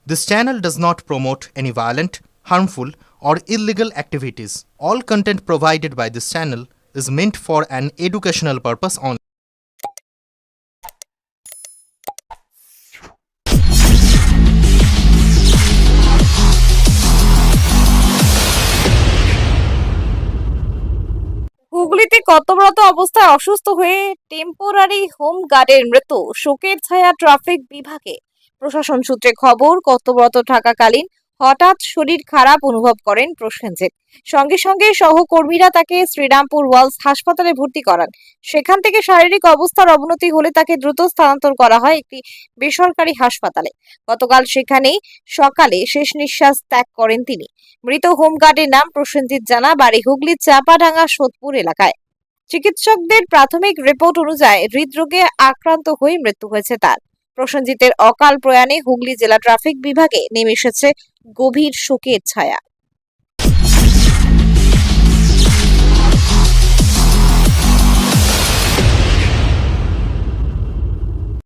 This channel does not promote any violent, harmful, or illegal activities. All content provided by this channel is meant for an educational purpose only. হুগলিতে কর্তব্যরত অবস্থায় অসুস্থ হয়ে temporary home গার্ডের মৃত্যু, শোকের ছায়া ট্রাফিক বিভাগে। প্রশাসন সূত্রে খবর, কর্তব্যরত থাকাকালীন হঠাৎ শরীর খারাপ অনুভব করেন প্রসেনজিৎ। সঙ্গে সঙ্গে সহকর্মীরা তাকে শ্রীরামপুর ওয়ালস হাসপাতালে ভর্তি করান। সেখান থেকে শারীরিক অবস্থার অবনতি হলে তাকে দ্রুত স্থানান্তর করা হয় একটি বেসরকারি হাসপাতালে। গতকাল সেখানেই সকালে শেষ নিঃশ্বাস ত্যাগ করেন তিনি। মৃত হোমগার্ডের নাম প্রসেনজিৎ জানা, বাড়ি হুগলির চাপাডাঙ্গা সোদপুর এলাকায়। চিকিৎসকদের প্রাথমিক রিপোর্ট অনুযায়ী হৃদরোগে আক্রান্ত হয়ে মৃত্যু হয়েছে তার। প্রসেনজিতের অকাল প্রয়াণে হুগলি জেলা ট্রাফিক বিভাগে নেমে এসেছে গভীর শোকের ছায়া।